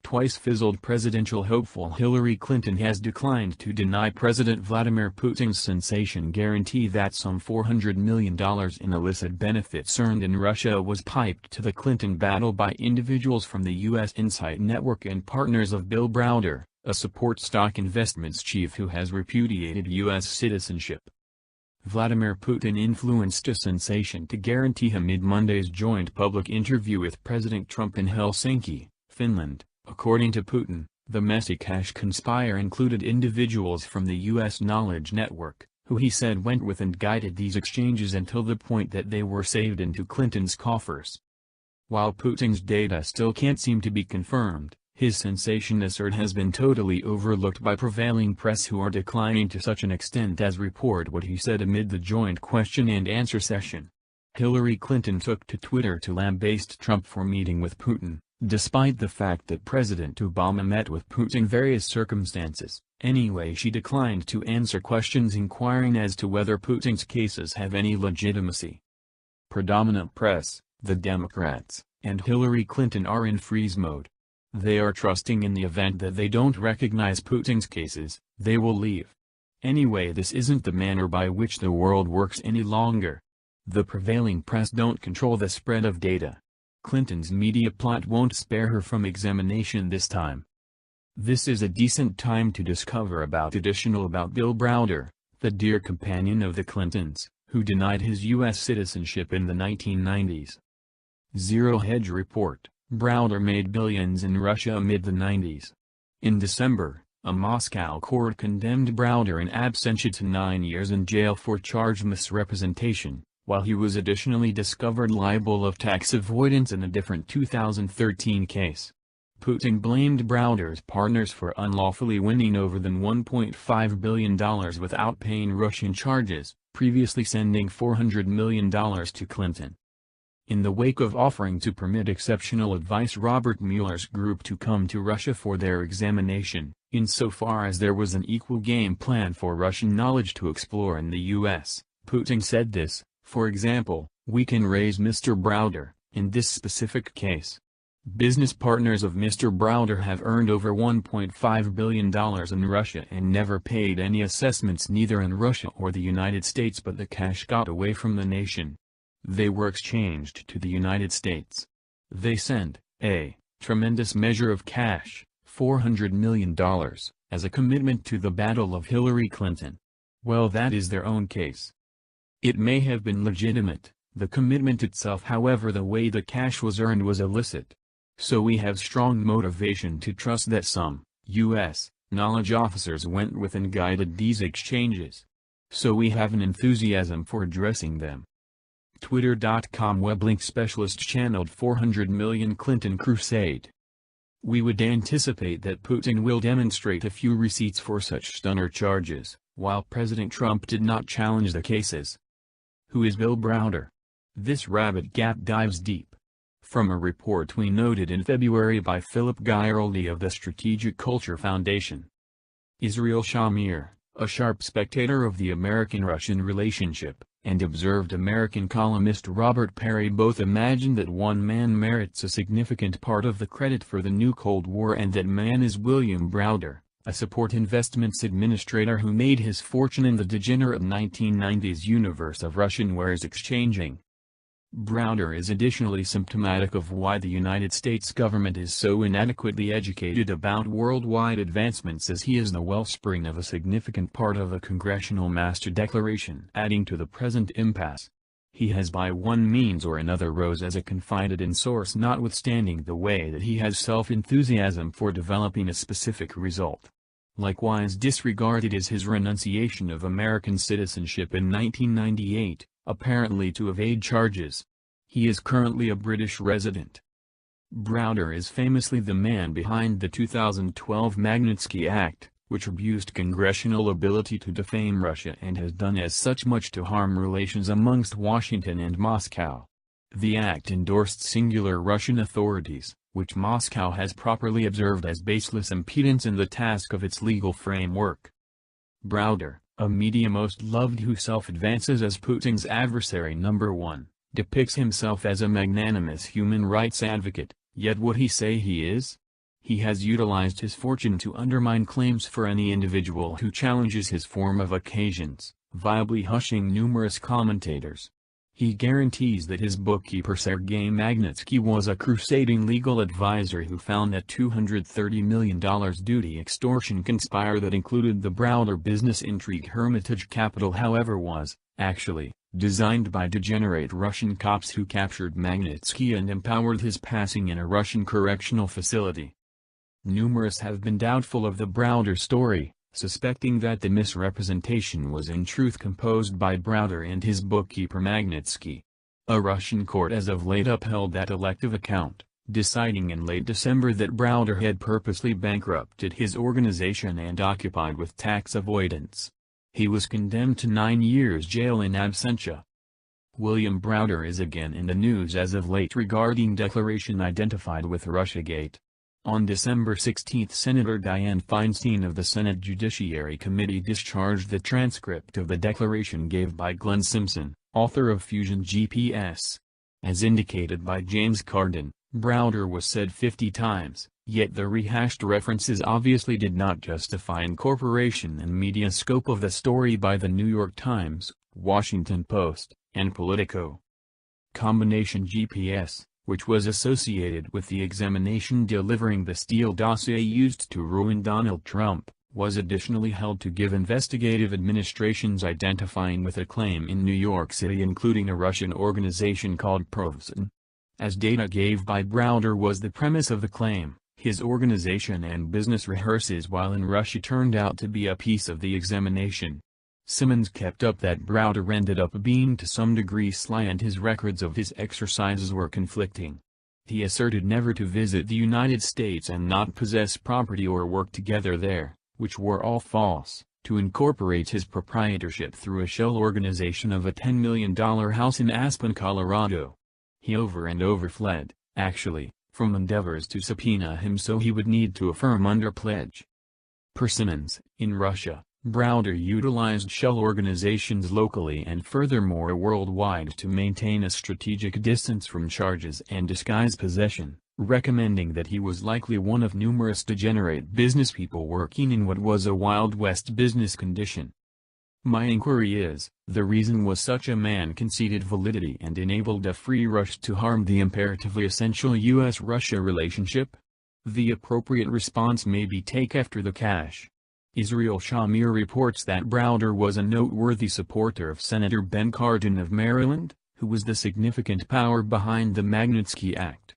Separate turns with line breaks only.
twice fizzled presidential hopeful Hillary Clinton has declined to deny President Vladimir Putin's sensation guarantee that some $400 million in illicit benefits earned in Russia was piped to the Clinton battle by individuals from the U.S. Insight Network and partners of Bill Browder, a support stock investments chief who has repudiated U.S. citizenship. Vladimir Putin influenced a sensation to guarantee amid Monday's joint public interview with President Trump in Helsinki, Finland. According to Putin, the messy cash conspire included individuals from the U.S. knowledge network, who he said went with and guided these exchanges until the point that they were saved into Clinton's coffers. While Putin's data still can't seem to be confirmed, his sensation assert has been totally overlooked by prevailing press who are declining to such an extent as report what he said amid the joint question-and-answer session. Hillary Clinton took to Twitter to lambaste Trump for meeting with Putin, despite the fact that President Obama met with Putin in various circumstances. Anyway, she declined to answer questions inquiring as to whether Putin's cases have any legitimacy. Predominant press, the Democrats, and Hillary Clinton are in freeze mode. They are trusting in the event that they don't recognize Putin's cases, they will leave. Anyway, this isn't the manner by which the world works any longer. The prevailing press don't control the spread of data. Clinton's media plot won't spare her from examination this time. This is a decent time to discover about Bill Browder, the dear companion of the Clintons, who denied his U.S. citizenship in the 1990s. Zero Hedge Report. Browder made billions in Russia amid the 90s. In December, a Moscow court condemned Browder in absentia to 9 years in jail for charged misrepresentation, while he was additionally discovered liable of tax avoidance in a different 2013 case. Putin blamed Browder's partners for unlawfully winning over than $1.5 billion without paying Russian charges, previously sending $400 million to Clinton. In the wake of offering to permit exceptional advice Robert Mueller's group to come to Russia for their examination, insofar as there was an equal game plan for Russian knowledge to explore in the U.S., Putin said this, for example, we can raise Mr. Browder, in this specific case. Business partners of Mr. Browder have earned over $1.5 billion in Russia and never paid any assessments neither in Russia or the United States, but the cash got away from the nation. They were exchanged to the United States. They sent a tremendous measure of cash, $400 million, as a commitment to the battle of Hillary Clinton. Well, that is their own case. It may have been legitimate, the commitment itself, however the way the cash was earned was illicit. So we have strong motivation to trust that some U.S. knowledge officers went with and guided these exchanges. So we have an enthusiasm for addressing them. Twitter.com weblink specialist channeled 400 million Clinton crusade. We would anticipate that Putin will demonstrate a few receipts for such stunner charges, while President Trump did not challenge the cases. Who is Bill Browder? This rabbit gap dives deep. From a report we noted in February by Philip Gieroldi of the Strategic Culture Foundation. Israel Shamir, a sharp spectator of the American-Russian relationship, and observed American columnist Robert Perry both imagined that one man merits a significant part of the credit for the new Cold War, and that man is William Browder, a support investments administrator who made his fortune in the degenerate 1990s universe of Russian wares exchanging. Browder is additionally symptomatic of why the United States government is so inadequately educated about worldwide advancements, as he is the wellspring of a significant part of a congressional master declaration. Adding to the present impasse, he has by one means or another rose as a confided-in source, notwithstanding the way that he has self-enthusiasm for developing a specific result. Likewise disregarded is his renunciation of American citizenship in 1998. Apparently to evade charges. He is currently a British resident. Browder is famously the man behind the 2012 Magnitsky Act, which abused congressional ability to defame Russia and has done as such much to harm relations amongst Washington and Moscow. The act endorsed singular Russian authorities, which Moscow has properly observed as baseless impedance in the task of its legal framework. Browder, a media most loved who self-advances as Putin's adversary number one, depicts himself as a magnanimous human rights advocate, yet what he say he is? He has utilized his fortune to undermine claims for any individual who challenges his form of occasions, viably hushing numerous commentators. He guarantees that his bookkeeper Sergei Magnitsky was a crusading legal advisor who found a $230 million duty extortion conspire that included the Browder business intrigue. Hermitage Capital, however, was, actually, designed by degenerate Russian cops who captured Magnitsky and empowered his passing in a Russian correctional facility. Numerous have been doubtful of the Browder story, suspecting that the misrepresentation was in truth composed by Browder and his bookkeeper Magnitsky. A Russian court as of late upheld that elective account, deciding in late December that Browder had purposely bankrupted his organization and occupied with tax avoidance. He was condemned to 9 years jail in absentia. William Browder is again in the news as of late regarding declaration identified with Russiagate. On December 16, Senator Dianne Feinstein of the Senate Judiciary Committee discharged the transcript of the declaration gave by Glenn Simpson, author of Fusion GPS. As indicated by James Carden, Browder was said 50 times, yet the rehashed references obviously did not justify incorporation and media scope of the story by the New York Times, Washington Post, and Politico. Combination GPS, which was associated with the examination delivering the Steele dossier used to ruin Donald Trump, was additionally held to give investigative administrations identifying with a claim in New York City including a Russian organization called Provson. As data gave by Browder was the premise of the claim, his organization and business rehearses while in Russia turned out to be a piece of the examination. Simmons kept up that Browder ended up being to some degree sly and his records of his exercises were conflicting. He asserted never to visit the United States and not possess property or work together there, which were all false, to incorporate his proprietorship through a shell organization of a $10 million house in Aspen, Colorado. He over and over fled, actually, from endeavors to subpoena him so he would need to affirm under pledge. Per Simmons, in Russia, Browder utilized shell organizations locally and furthermore worldwide to maintain a strategic distance from charges and disguise possession, recommending that he was likely one of numerous degenerate businesspeople working in what was a Wild West business condition. My inquiry is, the reason was such a man conceded validity and enabled a free rush to harm the imperatively essential U.S.-Russia relationship? The appropriate response may be take after the cash. Israel Shamir reports that Browder was a noteworthy supporter of Senator Ben Cardin of Maryland, who was the significant power behind the Magnitsky Act.